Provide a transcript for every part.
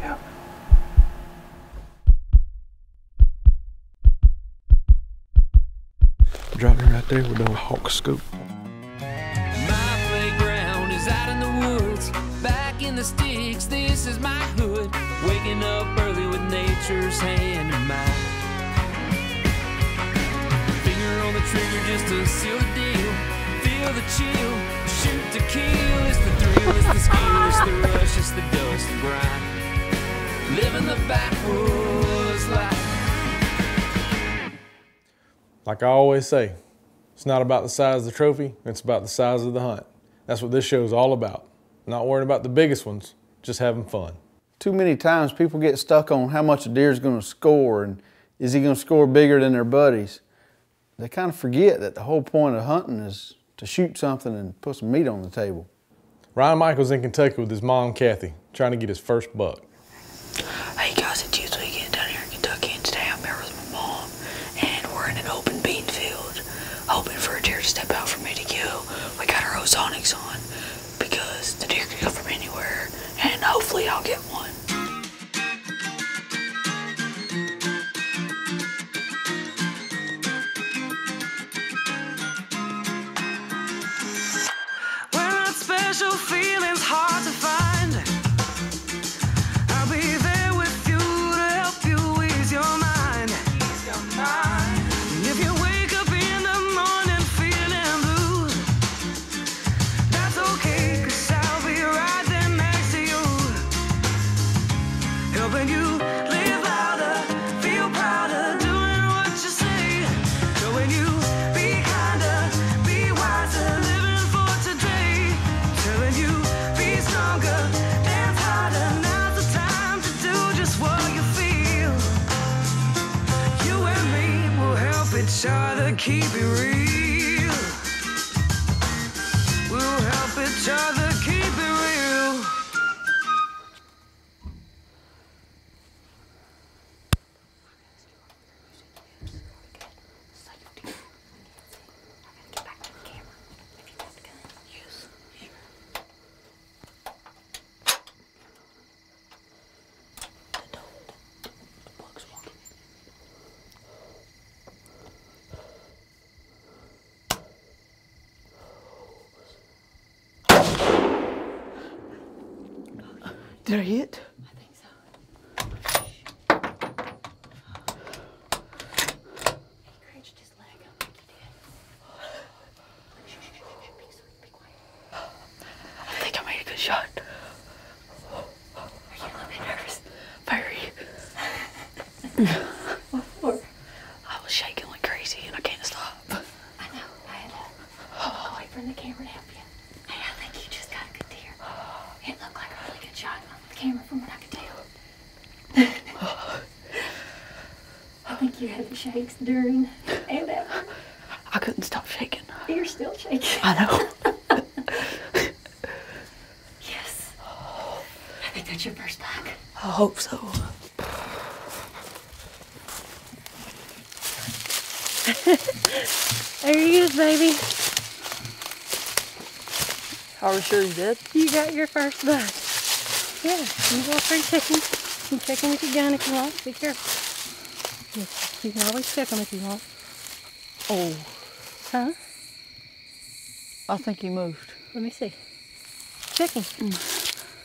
Yeah. Dropped it right there with the Hawke scope. My playground is out in the woods, back in the sticks, this is my hood. Waking up early with nature's hand in mine. Finger on the trigger just to seal the deal. Feel the chill, shoot to kill. It's the thrill, it's the skill, it's the rush, it's the dust and grind. Living the backwoods life. Like I always say, it's not about the size of the trophy, it's about the size of the hunt. That's what this show is all about. Not worrying about the biggest ones, just having fun. Too many times people get stuck on how much a deer is going to score and is he going to score bigger than their buddies. They kind of forget that the whole point of hunting is to shoot something and put some meat on the table. Ryan Michael's in Kentucky with his mom, Kathy, trying to get his first buck. Hey guys, it's youth weekend down here in Kentucky, and today I'm here with my mom, and we're in an open bean field, hoping for a deer to step out for me to kill. We got our ozonics on because the deer could come from anywhere, and hopefully I'll get one. Special feelings hard to find. I'll be there with you to help you ease your mind. And if you wake up in the morning feeling blue, that's okay, 'cause I'll be right there next to you, helping you live louder, feel prouder, doing what you say, showing you be kinder, be wiser, living for today. Telling you, be stronger, dance harder, now's the time to do just what you feel. You and me will help each other keep it real. We'll help each other keep it real. Did I hit? I think so. He crunched his leg. I think he did. Be quiet. I think I made a good shot. Are you a little bit nervous? Very. What for? I was shaking like crazy and I can't stop. I know. I had to walk away from the camera to help you. Hey, I think you just got a good deer. It looked like a really good shot on the camera from what I could tell. I think you had the shakes during and after. I couldn't stop shaking. You're still shaking. I know. Yes. I think that's your first buck. I hope so. There he is, baby. Are we sure he's dead? You got your first buck. Yeah, you go for checking. You can check him with your gun if you want. Be careful. Yes, you can always check him if you want. Oh. Huh? I think he moved. Let me see. Check him.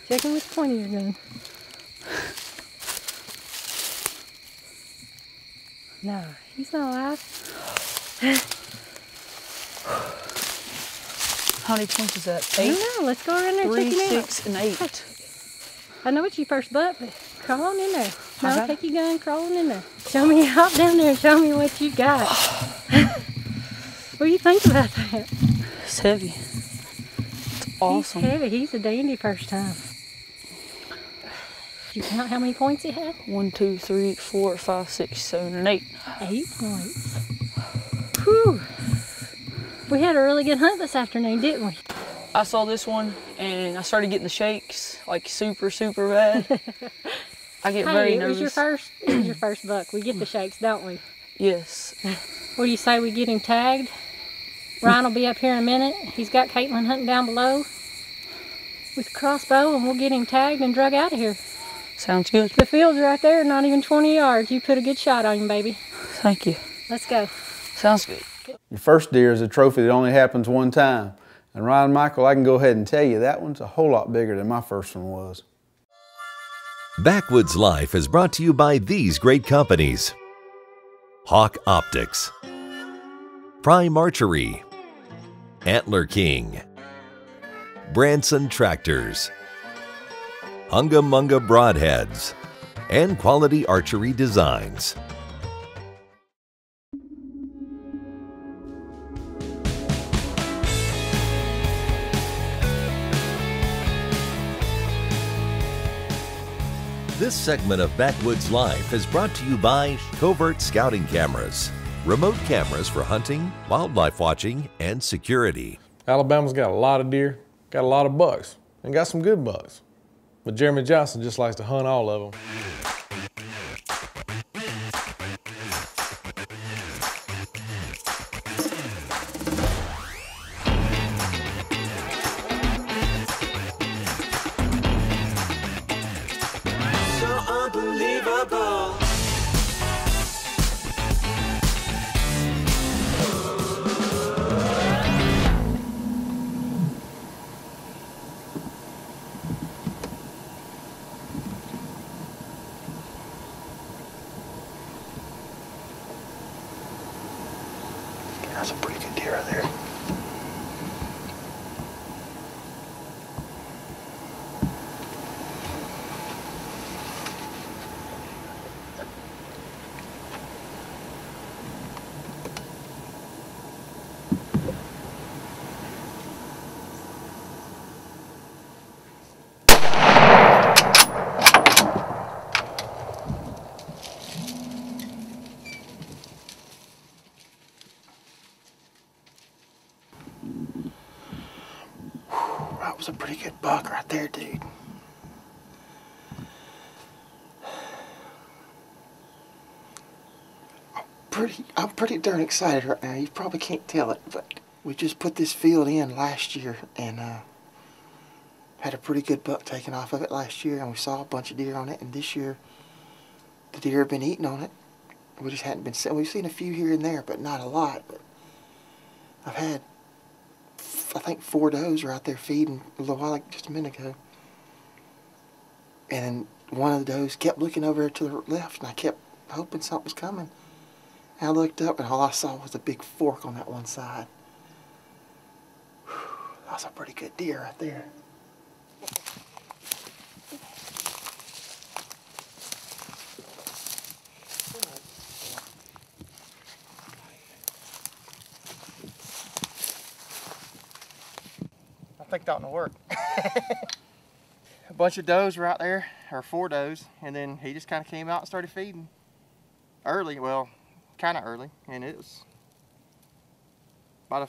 Check him with the point of your gun. No, he's not alive. How many points is that? 8? I don't know. Let's go around there and check him out. 3, 6, and 8. I know it's your first buck, but crawl on in there. No, take your gun, crawl on in there. Show me, hop down there and show me what you got. What do you think about that? It's heavy. It's awesome. He's heavy. He's a dandy first time. Did you count how many points he had? 1, 2, 3, 4, 5, 6, 7, and 8. 8 points. Whew. We had a really good hunt this afternoon, didn't we? I saw this one and I started getting the shakes, like super, super bad. I get very nervous. It was your first buck. We get the shakes, don't we? Yes. What do you say we get him tagged? Ryan will be up here in a minute. He's got Caitlin hunting down below. with crossbow and we'll get him tagged and drug out of here. Sounds good. The field's right there, not even 20 yards. You put a good shot on him, baby. Thank you. Let's go. Sounds good. Your first deer is a trophy that only happens one time. And Ryan Michael, I can go ahead and tell you that one's a whole lot bigger than my first one was. Backwoods Life is brought to you by these great companies: Hawke Optics, Prime Archery, Antler King, Branson Tractors, Hunga Munga Broadheads, and Quality Archery Designs. This segment of Backwoods Life is brought to you by Covert Scouting Cameras, remote cameras for hunting, wildlife watching, and security. Alabama's got a lot of deer, got a lot of bucks, and got some good bucks. But Jeremy Johnson just likes to hunt all of them. Unbelievable. That's a pretty good deer right there. That was a pretty good buck right there, dude. I'm pretty darn excited right now. You probably can't tell it, but we just put this field in last year and had a pretty good buck taken off of it last year, and we saw a bunch of deer on it. And this year, the deer have been eating on it. We just hadn't been. We've seen a few here and there, but not a lot. But I've had, I think, 4 does were out there feeding a little while, like just a minute ago. And then one of the does kept looking over to the left, and I kept hoping something was coming. And I looked up, and all I saw was a big fork on that one side. Whew, that was a pretty good deer right there. I think that ought to work. A bunch of does were out there, or 4 does, and then he just kind of came out and started feeding. Early, well, kind of early, and it was about a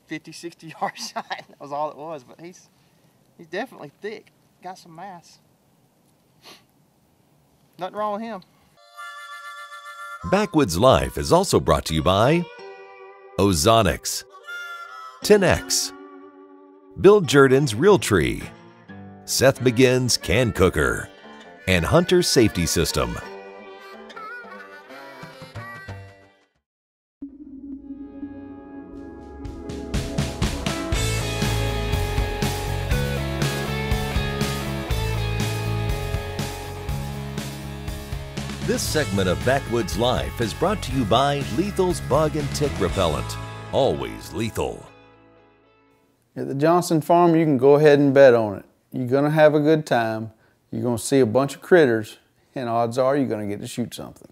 50, 60 yard shot. That was all it was, but he's definitely thick, got some mass. Nothing wrong with him. Backwoods Life is also brought to you by Ozonics, 10X, Bill Jordan's Realtree, Seth McGinn's Can Cooker, and Hunter Safety System. This segment of Backwoods Life is brought to you by Lethal's Bug and Tick Repellent. Always lethal. At the Johnson Farm, you can go ahead and bet on it. You're gonna have a good time. You're gonna see a bunch of critters, and odds are you're gonna get to shoot something.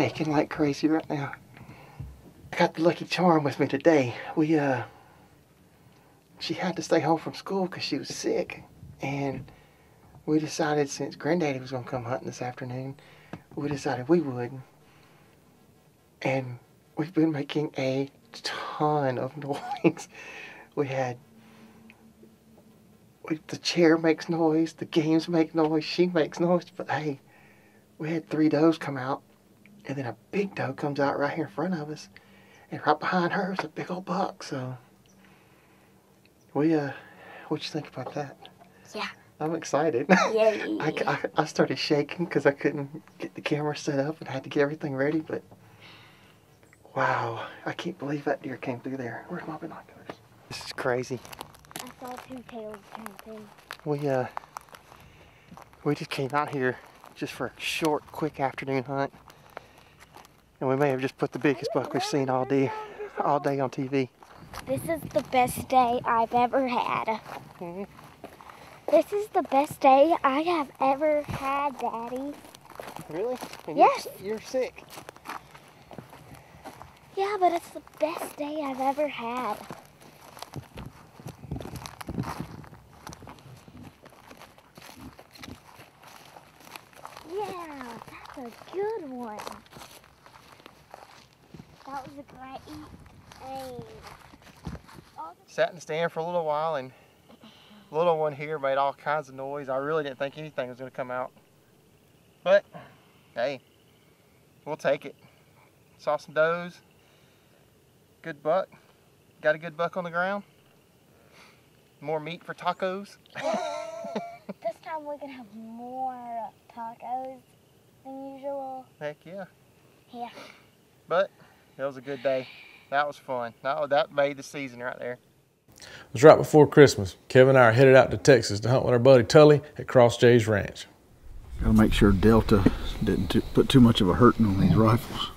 shaking like crazy right now. I got the Lucky Charm with me today. She had to stay home from school because she was sick, and we decided, since Granddaddy was going to come hunting this afternoon, we decided we would. And we've been making a ton of noise. The chair makes noise, the games make noise, she makes noise, but hey, we had 3 does come out, and then a big doe comes out right here in front of us, and right behind her is a big old buck. So what'd you think about that? Yeah. I'm excited. Yeah. I started shaking because I couldn't get the camera set up and had to get everything ready, but wow, I can't believe that deer came through there. Where's my binoculars? This is crazy. I saw 2 tails come through. We just came out here just for a short, quick afternoon hunt, and we may have just put the biggest buck we've seen all day on TV. This is the best day I've ever had. This is the best day I have ever had, Daddy. Really? And Yes. You're sick. Yeah, but it's the best day I've ever had. Yeah, that's a good one. That was a great aim. Sat in the stand for a little while, and little one here made all kinds of noise. I really didn't think anything was going to come out. But, hey, we'll take it. Saw some does. Good buck. Got a good buck on the ground. More meat for tacos. This time we're going to have more tacos than usual. Heck yeah. Yeah. But it was a good day. That was fun. That made the season right there. It was right before Christmas. Kevin and I are headed out to Texas to hunt with our buddy Tully at Cross Jay's Ranch. Gotta make sure Delta didn't put too much of a hurting on these rifles.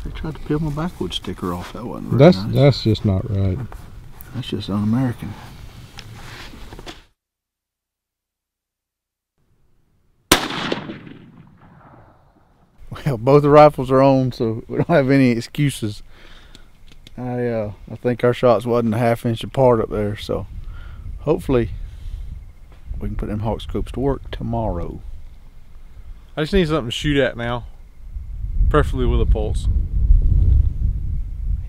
They tried to peel my Backwoods sticker off. That wasn't very nice. That's just not right. That's just un-American. Well, both the rifles are on, so we don't have any excuses. I think our shots wasn't a half-inch apart up there, so hopefully we can put them Hawke scopes to work tomorrow. I just need something to shoot at now, preferably with a pulse.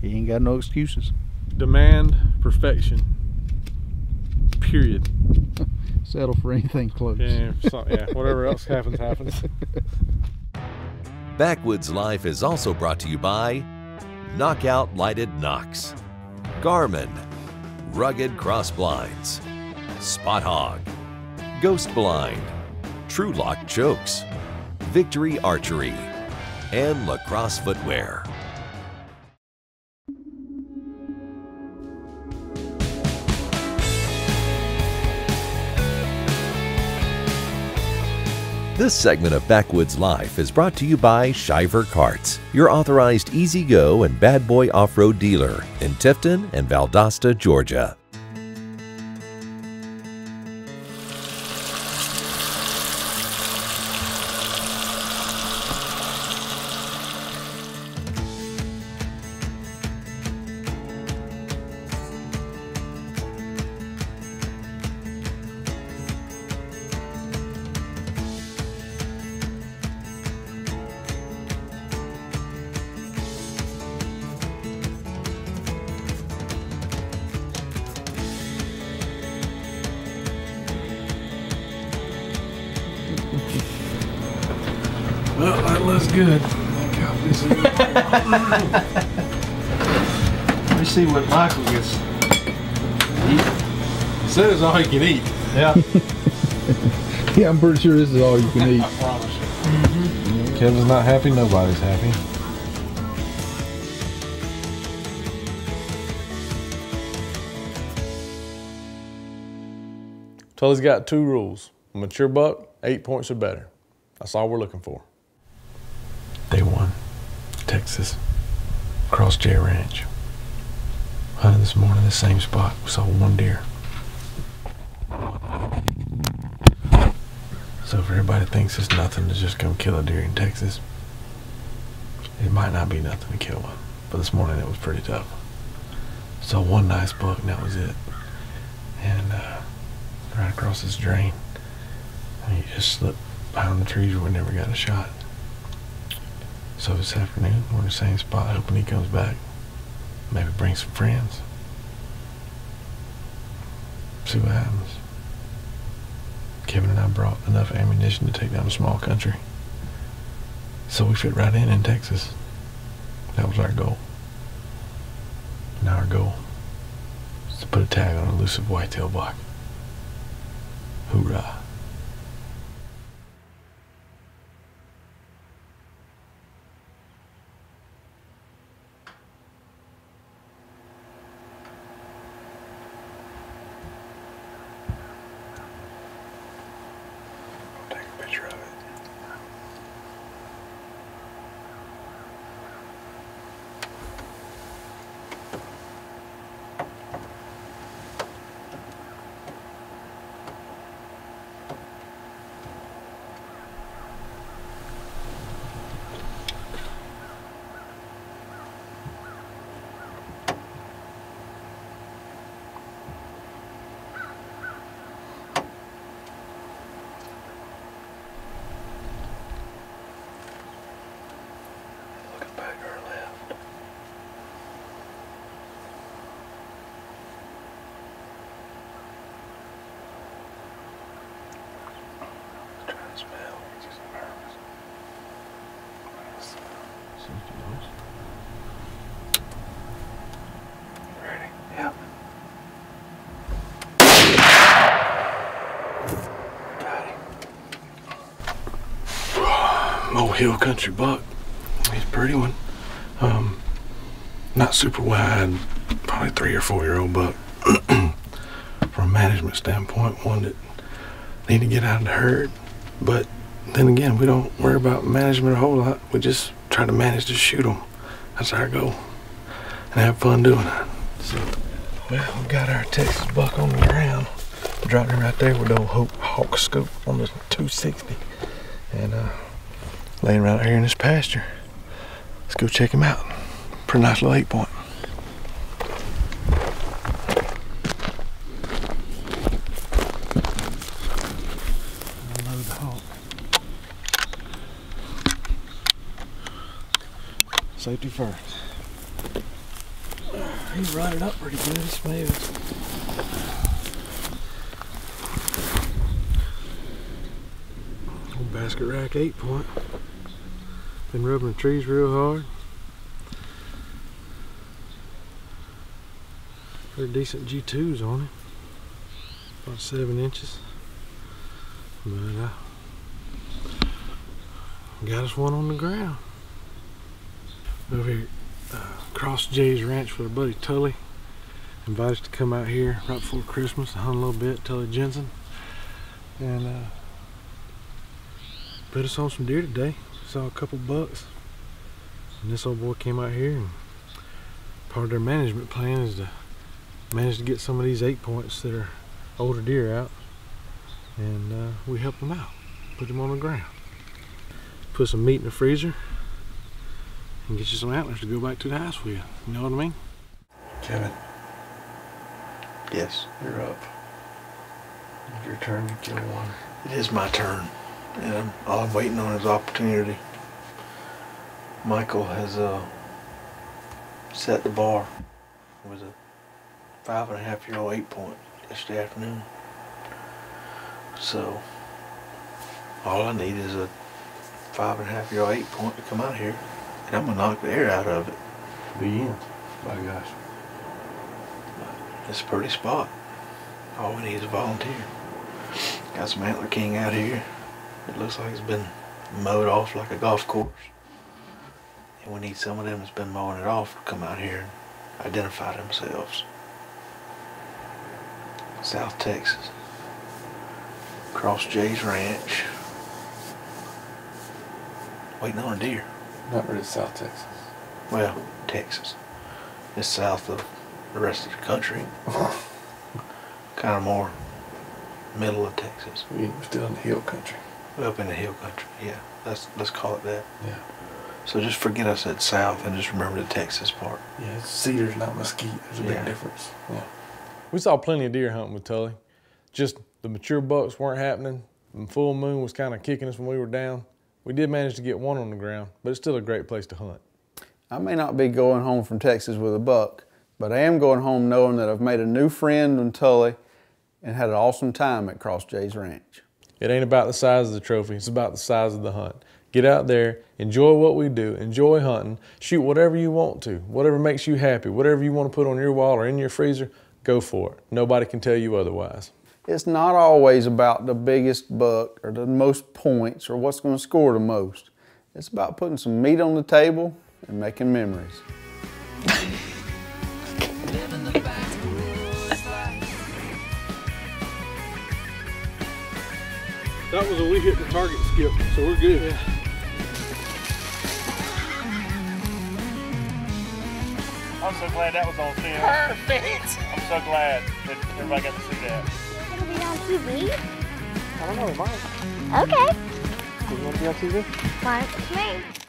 He ain't got no excuses. Demand perfection. Period. Settle for anything close. Yeah, whatever else happens, happens. Backwoods Life is also brought to you by Knockout Lighted Knocks, Garmin, Rugged Cross Blinds, Spot Hog, Ghost Blind, True Lock Chokes, Victory Archery, and Lacrosse Footwear. This segment of Backwoods Life is brought to you by Shiver Carts, your authorized easy-go and bad boy off-road dealer in Tifton and Valdosta, Georgia. Well, that looks good. Let me see what Michael gets. He said it's all he can eat. Yeah. Yeah, I'm pretty sure this is all you can eat. I promise you. Kevin's not happy, nobody's happy. Tully's got 2 rules. A mature buck, 8 points or better. That's all we're looking for. Day 1, Texas, Cross J Ranch. Hunted this morning, the same spot. We saw 1 deer. So if everybody thinks it's nothing to just come kill a deer in Texas, it might not be nothing to kill one, but this morning it was pretty tough. So one nice buck, and that was it. And right across this drain, and he just slipped behind the trees where we never got a shot. So this afternoon, we're in the same spot, hoping he comes back. Maybe bring some friends. See what happens. Kevin and I brought enough ammunition to take down a small country. So we fit right in Texas. That was our goal. Now our goal is to put a tag on an elusive whitetail buck. Hoorah. Take a picture of it. Looking back to our left. Trying to smell. Just nervous. Safety nose. Ready? Yep. Got him. Old hill country buck. He's a pretty one. Not super wide, probably 3 or 4 year old buck. From a management standpoint, one that need to get out of the herd. But then again, we don't worry about management a whole lot. We just try to manage to shoot them. That's our goal. And have fun doing it. So, well, we got our Texas buck on the ground. Dropped him right there with the old Hawke scope on the 260. And laying right out here in this pasture. Let's go check him out. Pretty nice little 8-point. Unload the Hawke. Safety first. He's running up pretty good. He smells. Old basket rack 8-point. Been rubbing the trees real hard. Pretty decent G2s on it. About 7 inches. But got us one on the ground. Over here, across Jay's ranch with our buddy Tully. Invited us to come out here right before Christmas and hunt a little bit, Tully Jensen. And put us on some deer today. Saw a couple bucks. And this old boy came out here, and part of their management plan is to manage to get some of these 8-points that are older deer out. And we helped them out. Put them on the ground. Put some meat in the freezer and get you some antlers to go back to the house with you. You know what I mean? Kevin. Yes. You're up. It's your turn to kill one. It is my turn. And all I'm waiting on is opportunity. Michael has set the bar. It was a 5.5-year-old 8-point yesterday afternoon. So all I need is a 5.5-year-old 8-point to come out here, and I'm gonna knock the air out of it. The end. By gosh. It's a pretty spot. All we need is a volunteer. Got some Antler King out here. It looks like it's been mowed off like a golf course. And we need some of them that's been mowing it off to come out here and identify themselves. South Texas. Across Jay's ranch. Waiting on a deer. Not really South Texas. Well, Texas. It's south of the rest of the country. Kind of more middle of Texas. We're still in the hill country. Up in the hill country, yeah. Let's call it that. Yeah. So just forget I said south and just remember the Texas part. Yeah, it's cedars, not mesquite. There's a big difference. Yeah. We saw plenty of deer hunting with Tully. Just the mature bucks weren't happening. The full moon was kind of kicking us when we were down. We did manage to get one on the ground, but it's still a great place to hunt. I may not be going home from Texas with a buck, but I am going home knowing that I've made a new friend in Tully and had an awesome time at Cross Jay's Ranch. It ain't about the size of the trophy, it's about the size of the hunt. Get out there, enjoy what we do, enjoy hunting, shoot whatever you want to, whatever makes you happy, whatever you want to put on your wall or in your freezer, go for it. Nobody can tell you otherwise. It's not always about the biggest buck or the most points or what's going to score the most. It's about putting some meat on the table and making memories. That was a we hit the target skip, so we're good. Yeah. I'm so glad that was on film. Perfect. I'm so glad that everybody got to see that. You're gonna be on TV? I don't know, it might. Okay. You want to be on TV? Fine with me.